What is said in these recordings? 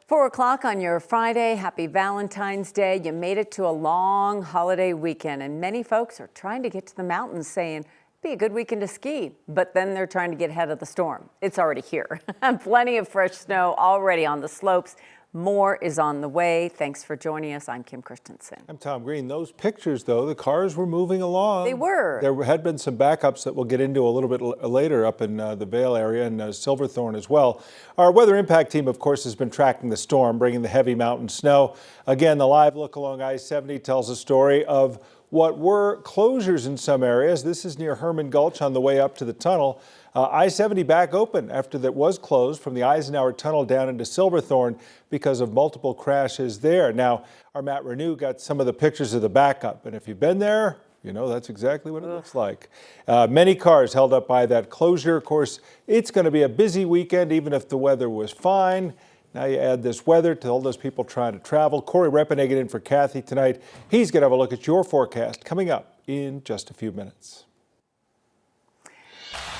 4 o'clock on your Friday. Happy Valentine's Day. You made it to a long holiday weekend, and many folks are trying to get to the mountains saying, be a good weekend to ski, but then they're trying to get ahead of the storm. It's already here. Plenty of fresh snow already on the slopes. More is on the way. Thanks for joining us. I'm Kim Christensen. I'm Tom Green. Those pictures, though, the cars were moving along. They were. There had been some backups that we'll get into a little bit later up in the Vail area and Silverthorne as well. Our weather impact team, of course, has been tracking the storm, bringing the heavy mountain snow. Again, the live look along I-70 tells a story of what were closures in some areas. This is near Herman Gulch on the way up to the tunnel. I-70 back open after that was closed from the Eisenhower Tunnel down into Silverthorne because of multiple crashes there. Now, our Matt Renew got some of the pictures of the backup, and if you've been there, you know that's exactly what it looks like. Many cars held up by that closure. Of course, it's going to be a busy weekend, even if the weather was fine. Now you add this weather to all those people trying to travel. Corey Reppenegger in for Kathy tonight. He's going to have a look at your forecast coming up in just a few minutes.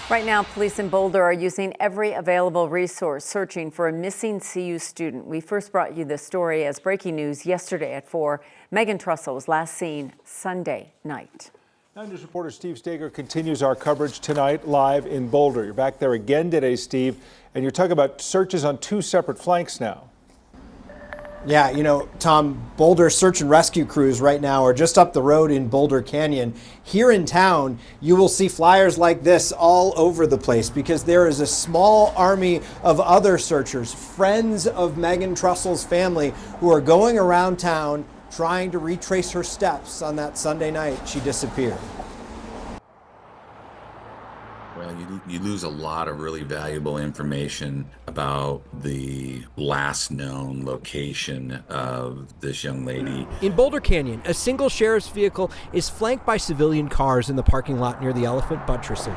Right now, police in Boulder are using every available resource searching for a missing CU student. We first brought you this story as breaking news yesterday at 4. Megan Trussell was last seen Sunday night. 9 News reporter Steve Stager continues our coverage tonight live in Boulder. You're back there again today, Steve, and you're talking about searches on 2 separate flanks now. Yeah, you know, Tom, Boulder search and rescue crews right now are just up the road in Boulder Canyon. Here in town, you will see flyers like this all over the place because there is a small army of other searchers, friends of Megan Trussell's family, who are going around town trying to retrace her steps on that Sunday night she disappeared. Well, you lose a lot of really valuable information about the last known location of this young lady. In Boulder Canyon, a single sheriff's vehicle is flanked by civilian cars in the parking lot near the Elephant Buttresses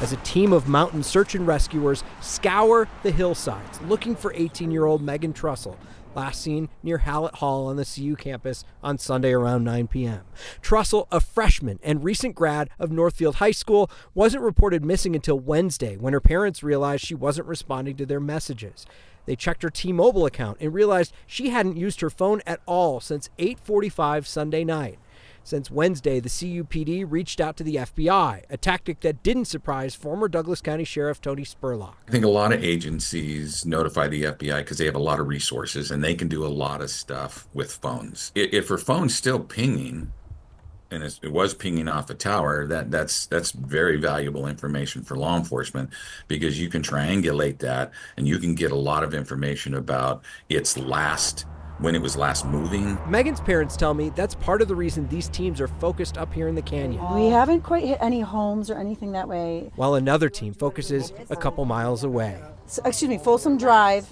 as a team of mountain search and rescuers scour the hillsides looking for 18-year-old Megan Trussell, last seen near Hallett Hall on the CU campus on Sunday around 9 p.m. Trussell, a freshman and recent grad of Northfield High School, wasn't reported missing until Wednesday when her parents realized she wasn't responding to their messages. They checked her T-Mobile account and realized she hadn't used her phone at all since 8:45 Sunday night. Since Wednesday, the CUPD reached out to the FBI, a tactic that didn't surprise former Douglas County Sheriff Tony Spurlock. I think a lot of agencies notify the FBI because they have a lot of resources and they can do a lot of stuff with phones. If her phone's still pinging, and it was pinging off a tower, that's very valuable information for law enforcement because you can triangulate that and you can get a lot of information about when it was last moving. Megan's parents tell me that's part of the reason these teams are focused up here in the canyon. We haven't quite hit any homes or anything that way. While another team focuses a couple miles away. Folsom Drive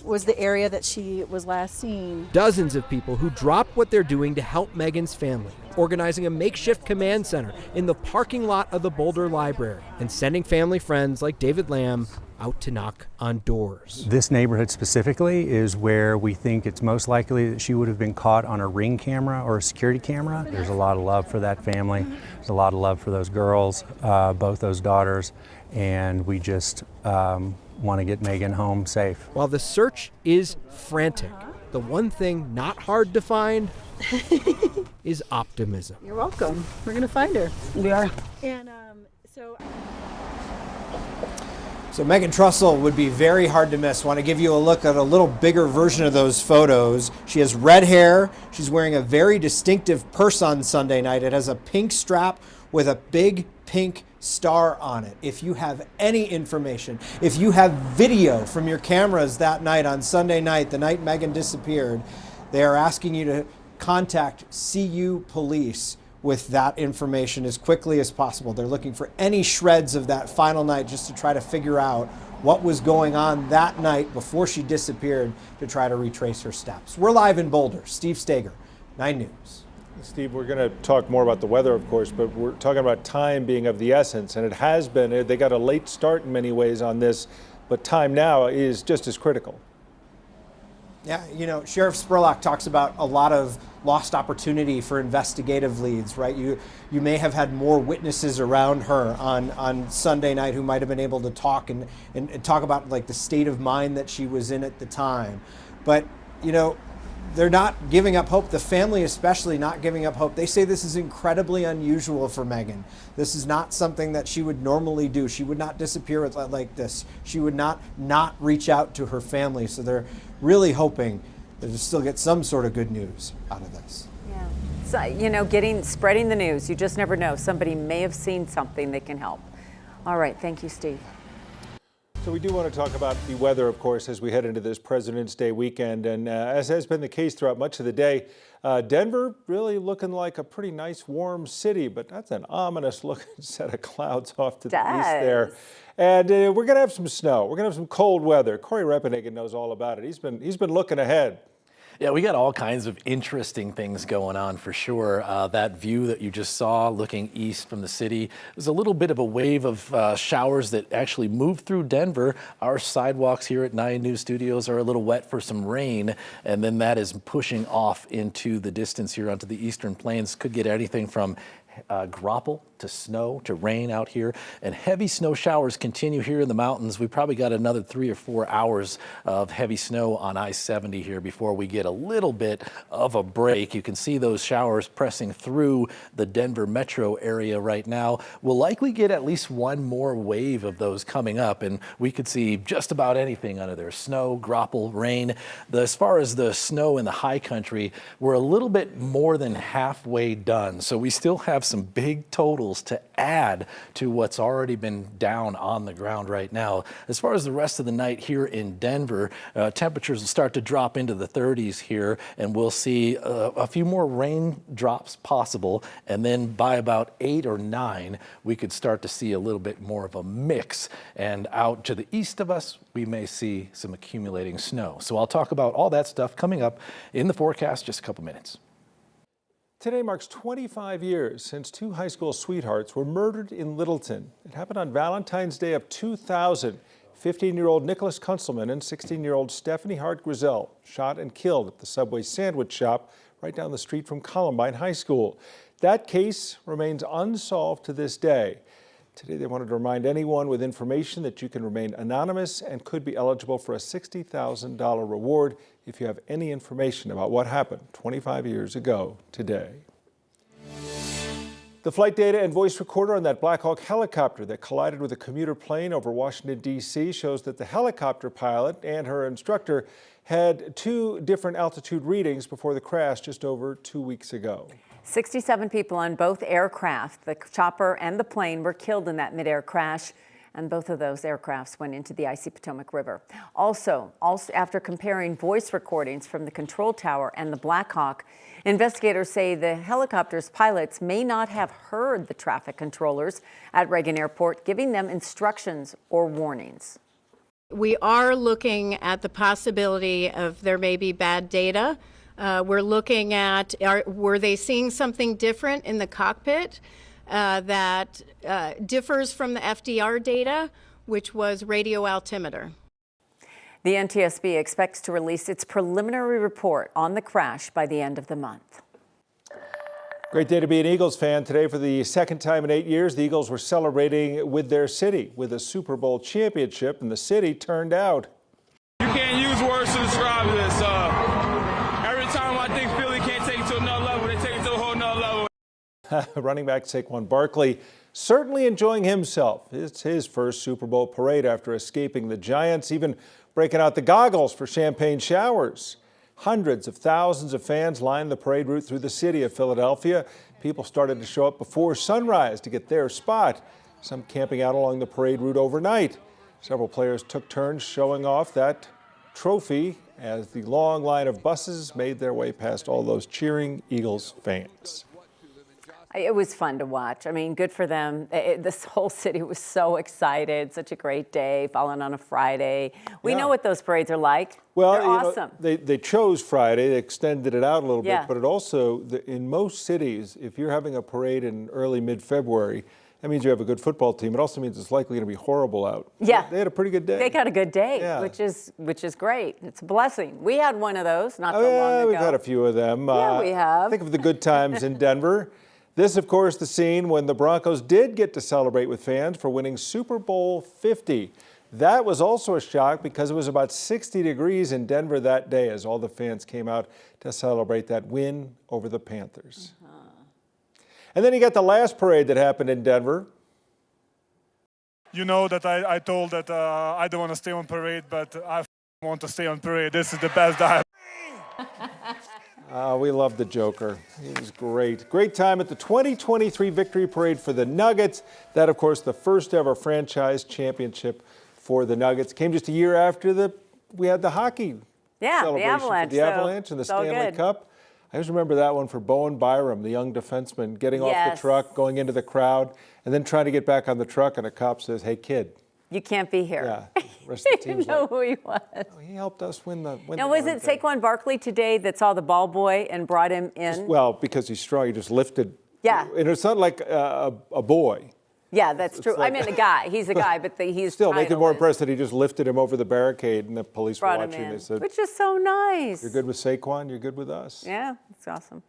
was the area that she was last seen. Dozens of people who drop what they're doing to help Megan's family, organizing a makeshift command center in the parking lot of the Boulder Library and sending family friends like David Lamb out to knock on doors. This neighborhood specifically is where we think it's most likely that she would have been caught on a Ring camera or a security camera. There's a lot of love for that family. There's a lot of love for those girls, both those daughters, and we just want to get Megan home safe. While the search is frantic, the one thing not hard to find is optimism. You're welcome. We're going to find her. We are. And So Megan Trussell would be very hard to miss. Want to give you a look at a little bigger version of those photos. She has red hair. She's wearing a very distinctive purse on Sunday night. It has a pink strap with a big pink star on it. If you have any information, if you have video from your cameras that night on Sunday night, the night Megan disappeared, they are asking you to contact CU Police with that information as quickly as possible. They're looking for any shreds of that final night just to try to figure out what was going on that night before she disappeared to try to retrace her steps. We're live in Boulder. Steve Stager, 9 News. Steve, we're going to talk more about the weather, of course, but we're talking about time being of the essence, and it has been. They got a late start in many ways on this, but time now is just as critical. Yeah, you know, Sheriff Spurlock talks about a lot of lost opportunity for investigative leads, right? You may have had more witnesses around her on Sunday night who might have been able to talk and talk about like the state of mind that she was in at the time. But, you know, they're not giving up hope. The family especially not giving up hope. They say this is incredibly unusual for Megan. This is not something that she would normally do. She would not disappear like this. She would not reach out to her family. So they're really hoping that they'll still get some sort of good news out of this. Yeah. So, you know, spreading the news. You just never know. Somebody may have seen something that can help. All right. Thank you, Steve. So we do want to talk about the weather, of course, as we head into this President's Day weekend. And as has been the case throughout much of the day, Denver really looking like a pretty nice, warm city, but that's an ominous looking set of clouds off to the east there. And we're going to have some snow. We're going to have some cold weather. Corey Reppenhagen knows all about it. He's been looking ahead. Yeah, we got all kinds of interesting things going on for sure. That view that you just saw looking east from the city was a little bit of a wave of showers that actually moved through Denver. Our sidewalks here at 9 News Studios are a little wet for some rain, and then that is pushing off into the distance here onto the eastern plains. Could get anything from graupel to snow to rain out here, and heavy snow showers continue here in the mountains. We probably got another 3 or 4 hours of heavy snow on I-70 here before we get a little bit of a break. You can see those showers pressing through the Denver metro area right now. We'll likely get at least one more wave of those coming up, and we could see just about anything under there: snow, graupel, rain. As far as the snow in the high country, we're a little bit more than halfway done, so we still have some big totals to add to what's already been down on the ground right now. As far as the rest of the night here in Denver, temperatures will start to drop into the 30s here, and we'll see a few more raindrops possible, and then by about 8 or 9 we could start to see a little bit more of a mix, and out to the east of us we may see some accumulating snow. So I'll talk about all that stuff coming up in the forecast just a couple minutes. Today marks 25 years since 2 high school sweethearts were murdered in Littleton. It happened on Valentine's Day of 2000. 15-year-old Nicholas Kunselman and 16-year-old Stephanie Hart Grizel shot and killed at the Subway sandwich shop right down the street from Columbine High School. That case remains unsolved to this day. Today they wanted to remind anyone with information that you can remain anonymous and could be eligible for a $60,000 reward if you have any information about what happened 25 years ago today. The flight data and voice recorder on that Black Hawk helicopter that collided with a commuter plane over Washington, D.C. shows that the helicopter pilot and her instructor had 2 different altitude readings before the crash just over 2 weeks ago. 67 people on both aircraft, the chopper and the plane, were killed in that midair crash, and both of those aircrafts went into the icy Potomac River. Also after comparing voice recordings from the control tower and the Black Hawk, investigators say the helicopter's pilots may not have heard the traffic controllers at Reagan Airport giving them instructions or warnings. We are looking at the possibility of there may be bad data. We're looking at, were they seeing something different in the cockpit that differs from the FDR data, which was radio altimeter. The NTSB expects to release its preliminary report on the crash by the end of the month. Great day to be an Eagles fan. Today, for the second time in 8 years, the Eagles were celebrating with their city with a Super Bowl championship, and the city turned out. You can't use words to describe this. Every time I think Philly can't take it to another level, they take it to a whole nother level. Running back Saquon Barkley certainly enjoying himself. It's his first Super Bowl parade after escaping the Giants, even breaking out the goggles for champagne showers. Hundreds of thousands of fans lined the parade route through the city of Philadelphia. People started to show up before sunrise to get their spot, some camping out along the parade route overnight. Several players took turns showing off that trophy as the long line of buses made their way past all those cheering Eagles fans. It was fun to watch. I mean, good for them. This whole city was so excited. Such a great day, falling on a Friday. We know what those parades are like. Well, they're awesome. They chose Friday. They extended it out a little bit. But it also, in most cities, if you're having a parade in early, mid-February, That means you have a good football team. It also means it's likely going to be horrible out. Yeah. They had a pretty good day. They got a good day, Yeah. which is great. It's a blessing. We had one of those not so long ago. We've had a few of them. Yeah, we have. Think of the good times in Denver. This, of course, the scene when the Broncos did get to celebrate with fans for winning Super Bowl 50. That was also a shock because it was about 60 degrees in Denver that day as all the fans came out to celebrate that win over the Panthers. And then you got the last parade that happened in Denver. You know that I told that I don't want to stay on parade, but I want to stay on parade. This is the best I have. We love the Joker. He was great. Great time at the 2023 Victory Parade for the Nuggets. That, of course, the first ever franchise championship for the Nuggets. Came just a year after we had the hockey celebration for the Avalanche and the Stanley Cup. I just remember that one for Bowen Byram, the young defenseman, getting off the truck, going into the crowd, and then trying to get back on the truck, and a cop says, "Hey, kid. You can't be here." Yeah, the rest of the team's know who he was. Oh, he helped us win the Now, was it Saquon Barkley today that saw the ball boy and brought him in? Well, because he's strong, he just lifted. Yeah. And it's not like a boy. Yeah, that's true. like- I mean, a guy. He's a guy, but he's Still, make it more impressed that he just lifted him over the barricade, and the police were brought him watching. in, They said, which is so nice. "You're good with Saquon, you're good with us." Yeah, it's awesome.